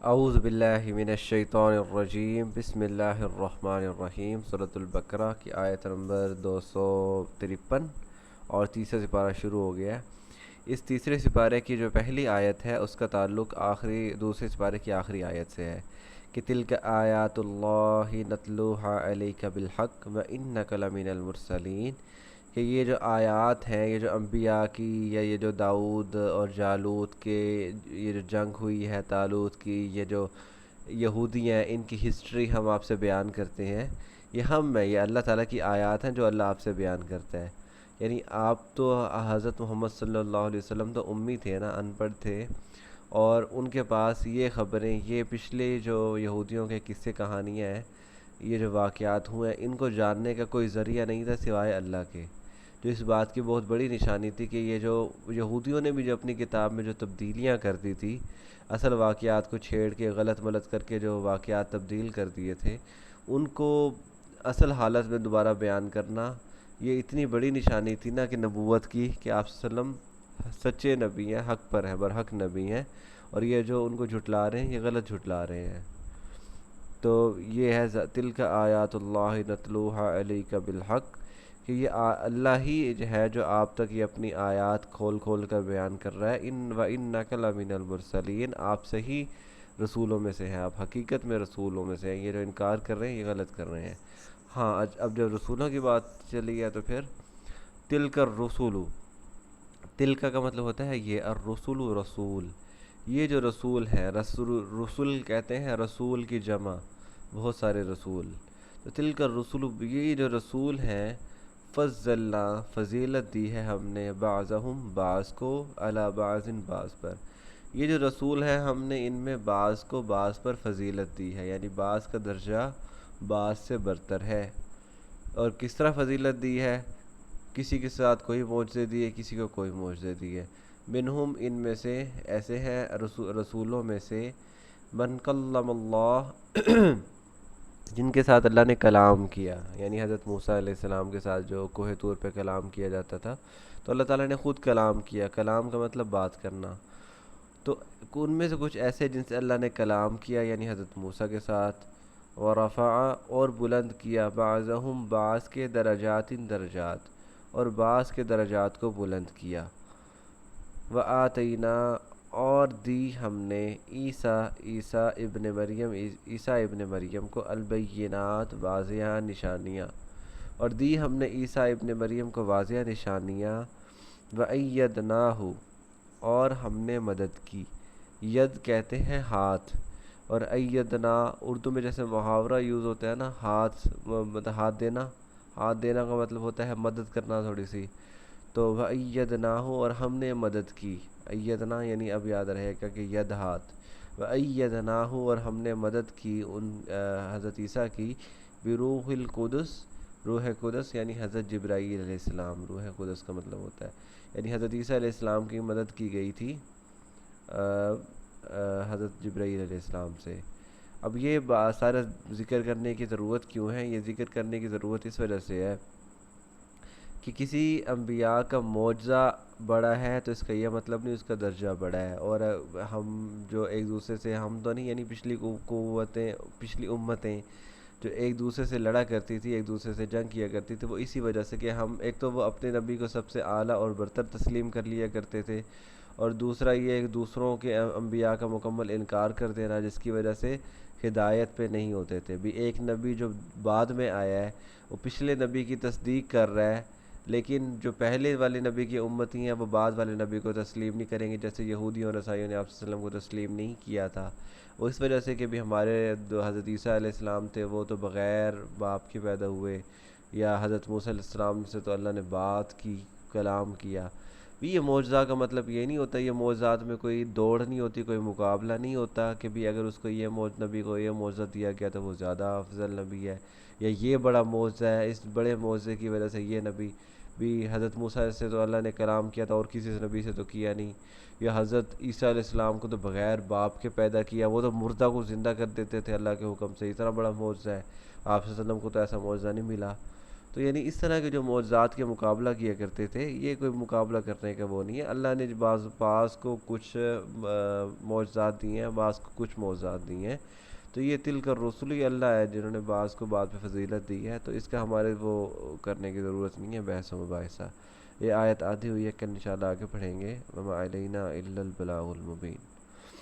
اعوذ باللہ من الشیطان الرجیم بسم اللہ الرحمن الرحیم سورۃ البقرہ کی آیت نمبر 253 اور تیسرا سپارہ شروع ہو گیا ہے۔ اس تیسرے سپارے کی جو پہلی آیت ہے اس کا تعلق دوسرے سپارے کی آخری آیت سے ہے کہ تلک آیات اللہ نتلوہا علیک بالحق وانک لمن المرسلین، کہ یہ جو آیات ہیں، یہ جو انبیاء کی، یا یہ جو داؤد اور جالوت کے یہ جو جنگ ہوئی ہے طالوت کی، یہ جو یہودی ہیں ان کی ہسٹری ہم آپ سے بیان کرتے ہیں۔ یہ اللہ تعالیٰ کی آیات ہیں جو اللہ آپ سے بیان کرتا ہے۔ یعنی آپ تو حضرت محمد صلی اللہ علیہ وسلم تو امی تھے نا، ان پڑھ تھے، اور ان کے پاس یہ خبریں، یہ پچھلے جو یہودیوں کے قصے کہانیاں ہیں، یہ جو واقعات ہوئے ہیں، ان کو جاننے کا کوئی ذریعہ نہیں تھا سوائے اللہ کے۔ جو اس بات کی بہت بڑی نشانی تھی کہ یہ جو یہودیوں نے بھی جو اپنی کتاب میں جو تبدیلیاں کر دی تھی، اصل واقعات کو چھیڑ کے غلط ملت کر کے جو واقعات تبدیل کر دیے تھے، ان کو اصل حالت میں دوبارہ بیان کرنا، یہ اتنی بڑی نشانی تھی نا کہ نبوت کی، کہ آپ صلی اللہ علیہ وسلم سچے نبی ہیں، حق پر ہیں، برحق نبی ہیں، اور یہ جو ان کو جھٹلا رہے ہیں یہ غلط جھٹلا رہے ہیں۔ تو یہ ہے تلک آیات اللہ نتلوہا علیک بالحق، کہ یہ اللہ ہی جو ہے جو آپ تک یہ اپنی آیات کھول کھول کر بیان کر رہا ہے۔ وَإِنَّكَ لَمِنَ الْمُرْسَلِينَ، آپ صحیح رسولوں میں سے ہیں، آپ حقیقت میں رسولوں میں سے ہیں۔ یہ جو انکار کر رہے ہیں یہ غلط کر رہے ہیں۔ ہاں، اب جب رسولوں کی بات چلی ہے تو پھر تلک الرسول، تلک کا مطلب ہوتا ہے یہ، الرسول رسول، یہ جو رسول ہیں، رسول کہتے ہیں رسول کی جمع، بہت سارے رسول، تو تلک الرسول، یہ جو رسول ہیں، فضلنا، فضیلت دی ہے ہم نے، بعضہم، بعض کو، علی بعض، بعض پر، یہ جو رسول ہیں ہم نے ان میں بعض کو بعض پر فضیلت دی ہے، یعنی بعض کا درجہ بعض سے برتر ہے۔ اور کس طرح فضیلت دی ہے؟ کسی کے ساتھ کوئی معجزے دیے، کسی کو کوئی معجزے دیے۔ منہم، ان میں سے ایسے ہیں رسولوں میں سے، من کلم اللہ جن کے ساتھ اللہ نے کلام کیا، یعنی حضرت موسیٰ علیہ السلام کے ساتھ جو کوہ طور پہ کلام کیا جاتا تھا، تو اللہ تعالیٰ نے خود کلام کیا۔ کلام کا مطلب بات کرنا، تو ان میں سے کچھ ایسے جن سے اللہ نے کلام کیا، یعنی حضرت موسیٰ کے ساتھ، ورفع، اور بلند کیا، بعضہم، بعض کے، درجات، درجات، اور بعض کے درجات کو بلند کیا، وآتینا، اور دی ہم نے، عیسیٰ ابن مریم کو، البینات، واضح نشانیاں، اور دی ہم نے عیسیٰ ابن مریم کو واضح نشانیاں، وَأَيَّدْنَاهُ، اور ہم نے مدد کی۔ ید کہتے ہیں ہاتھ، اور ایدنا اردو میں جیسے محاورہ یوز ہوتا ہے نا، مطلب ہاتھ دینا، ہاتھ دینا کا مطلب ہوتا ہے مدد کرنا تھوڑی سی، تو وَأَيَّدْنَاهُ، اور ہم نے مدد کی، ایدنا یعنی اب یاد رہے گا کہ ید ہاتھ، وَأَيَّدْنَاهُ، اور ہم نے مدد کی حضرت عیسیٰ کی، بروح القدس، روح قدس یعنی حضرت جبرائیل علیہ السلام، روح قدس کا مطلب ہوتا ہے، یعنی حضرت عیسیٰ علیہ السلام کی مدد کی گئی تھی حضرت جبرائیل علیہ السلام سے۔ اب یہ سارا ذکر کرنے کی ضرورت کیوں ہے؟ یہ ذکر کرنے کی ضرورت اس وجہ سے ہے کہ کسی انبیاء کا معجزہ بڑا ہے تو اس کا یہ مطلب نہیں اس کا درجہ بڑا ہے، اور ہم جو ایک دوسرے سے، ہم تو نہیں، یعنی پچھلی امتیں جو ایک دوسرے سے لڑا کرتی تھی، ایک دوسرے سے جنگ کیا کرتی تھی، وہ اسی وجہ سے کہ ہم ایک تو وہ اپنے نبی کو سب سے اعلیٰ اور برتر تسلیم کر لیا کرتے تھے، اور دوسرا یہ کہ دوسروں کے انبیاء کا مکمل انکار کر دینا، جس کی وجہ سے ہدایت پہ نہیں ہوتے تھے۔ بھی ایک نبی جو بعد میں آیا ہے وہ پچھلے نبی کی تصدیق کر رہا ہے، لیکن جو پہلے والے نبی کی امتی ہیں وہ بعد والے نبی کو تسلیم نہیں کریں گے، جیسے یہودیوں اور عیسائیوں نے آپ صلی اللہ علیہ وسلم کو تسلیم نہیں کیا تھا۔ وہ اس وجہ سے کہ بھی ہمارے جو حضرت عیسیٰ علیہ السلام تھے وہ تو بغیر باپ کے پیدا ہوئے، یا حضرت موسیٰ علیہ السلام سے تو اللہ نے بات کی، کلام کیا۔ بھی یہ معجزہ کا مطلب یہ نہیں ہوتا، یہ معجزات میں کوئی دوڑ نہیں ہوتی، کوئی مقابلہ نہیں ہوتا کہ بھی اگر اس کو نبی کو یہ معجزہ دیا گیا تو وہ زیادہ افضل نبی ہے، یا یہ بڑا معجزہ ہے، اس بڑے معجزے کی وجہ سے یہ نبی بھی، حضرت موسیٰ سے تو اللہ نے کلام کیا تھا اور کسی نبی سے تو کیا نہیں، یا حضرت عیسیٰ علیہ السلام کو تو بغیر باپ کے پیدا کیا، وہ تو مردہ کو زندہ کر دیتے تھے اللہ کے حکم سے، اتنا بڑا معجزہ ہے۔ آپ صلی اللہ علیہ وسلم کو تو ایسا معجزہ نہیں ملا۔ تو یعنی اس طرح کے جو معجزات کے مقابلہ کیا کرتے تھے، یہ کوئی مقابلہ کرنے کا وہ نہیں ہے. اللہ نے بعض کو کچھ معجزات دیے ہیں، بعض کو کچھ معجزات دیے ہیں. تو یہ تلک الرسل، یہ اللہ ہے جنہوں نے بعض کو بعض پہ فضیلت دی ہے، تو اس کا ہمارے وہ کرنے کی ضرورت نہیں ہے بحث و مباحثہ. یہ آیت آدھی ہوئی ہے، کل انشاءاللہ آگے پڑھیں گے. وما علینا الا البلاغ المبین.